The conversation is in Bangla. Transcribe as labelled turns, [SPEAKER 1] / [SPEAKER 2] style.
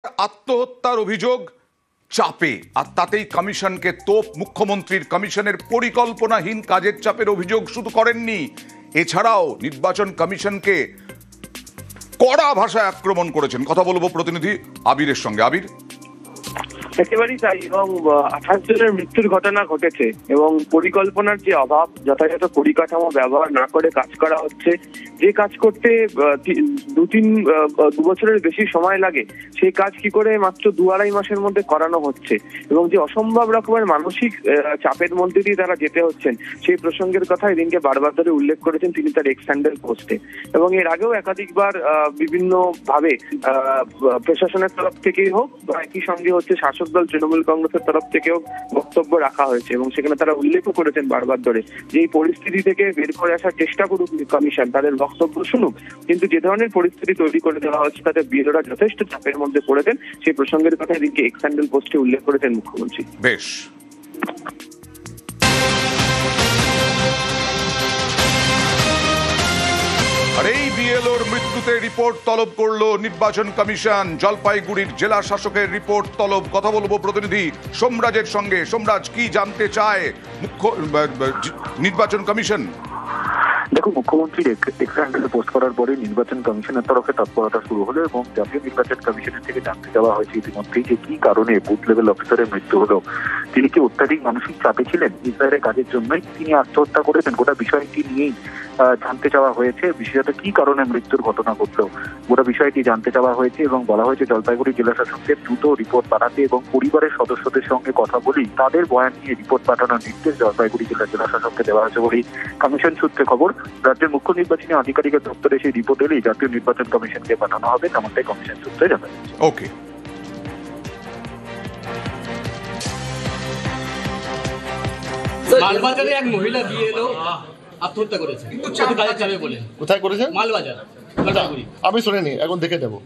[SPEAKER 1] আত্মহত্যার অভিযোগ চাপে, আর তাতেই কমিশনকে তোপ মুখ্যমন্ত্রীর। কমিশনের পরিকল্পনাহীন কাজের চাপের অভিযোগ শুধু করেননি, এছাড়াও নির্বাচন কমিশনকে কড়া ভাষায় আক্রমণ করেছেন। কথা বলবো প্রতিনিধি আবিরের সঙ্গে। আবির,
[SPEAKER 2] একেবারেই তাই। এবং 28 জনের মৃত্যুর ঘটনা ঘটেছে এবং পরিকল্পনার যে অভাব, যথাযথ পরিকাঠামো ব্যবহার না করে কাজ করা হচ্ছে। যে কাজ করতে 2 বছরের বেশি সময় লাগে, সেই কাজ কি করে মাত্র 2-2.5 মাসের মধ্যে করানো হচ্ছে, এবং যে অসম্ভব রকমের মানসিক চাপের মধ্যে দিয়ে তারা যেতে হচ্ছেন, সেই প্রসঙ্গের কথা এদিনকে বারবার ধরে উল্লেখ করেছেন তিনি তার এক্স হ্যান্ডেল পোস্টে। এবং এর আগেও একাধিকবার বিভিন্ন ভাবে প্রশাসনের তরফ থেকেই হোক বা একই সঙ্গে হচ্ছে শাসক দল তৃণমূল কংগ্রেসের তরফ থেকেও বক্তব্য রাখা হয়েছে, এবং সেখানে তারা উল্লেখও করেছেন বারবার ধরে যে এই পরিস্থিতি থেকে বের করে আসার চেষ্টা করুক কমিশন, তাদের বক্তব্য শুনুক। কিন্তু যে ধরনের পরিস্থিতি তৈরি করে দেওয়া হচ্ছে তাতে বিরোধীরা যথেষ্ট চাপের মধ্যে পড়েছেন, সেই প্রসঙ্গের কথা এদিকে এক্স হ্যান্ডেল পোস্টে উল্লেখ করেছেন মুখ্যমন্ত্রী।
[SPEAKER 1] বেশ। আর এই বিএলওর মৃত্যুতে রিপোর্ট তলব করলো নির্বাচন কমিশন। জলপাইগুড়ির জেলা শাসকের রিপোর্ট তলব। কথা বলবো প্রতিনিধি সোমরাজের সঙ্গে। সোমরাজ, কি জানতে চায় নির্বাচন কমিশন?
[SPEAKER 3] দেখো, মুখ্যমন্ত্রীর এক্স হ্যান্ডেলে পোস্ট করার পরে নির্বাচন কমিশনের তরফে তৎপরতা শুরু হলো এবং জাতীয় নির্বাচন কমিশনের থেকে জানতে চাওয়া হয়েছে ইতিমধ্যেই যে কি কারণে বুথ লেভেল অফিসারের মৃত্যু হলো। তিনি কি অত্যাধিক মানসিক চাপে ছিলেন? ইসরায়েলের কাজের জন্যই তিনি আত্মহত্যা করেছেন? গোটা বিষয়টি নিয়েই জানতে চাওয়া হয়েছে। বিশেষত কি কারণে মৃত্যুর ঘটনা ঘটলো, গোটা বিষয়টি জানতে চাওয়া হয়েছে এবং বলা হয়েছে জলপাইগুড়ি জেলা শাসককে দ্রুত রিপোর্ট পাঠাতে এবং পরিবারের সদস্যদের সঙ্গে কথা বলেই তাদের বয়ান নিয়ে রিপোর্ট পাঠানোর নির্দেশ জলপাইগুড়ি জেলা শাসককে দেওয়া হয়েছে বলেই কমিশন সূত্রে খবর। রাজ্যের মুখ্য নির্বাচনী আধিকারিকের দপ্তরে সেই রিপোর্ট এলেই জাতীয় নির্বাচন কমিশনকে পাঠানো হবে, তেমনটাই কমিশন সূত্রে জানা যাচ্ছে।
[SPEAKER 1] ওকে।
[SPEAKER 4] মালবাজারে এক মহিলা বিএলও আত্মহত্যা করেছে কাজের চাপে বলে।
[SPEAKER 5] কোথায় করেছে?
[SPEAKER 4] মালবাজার।
[SPEAKER 5] আমি শুনিনি, এখন দেখে নেবো।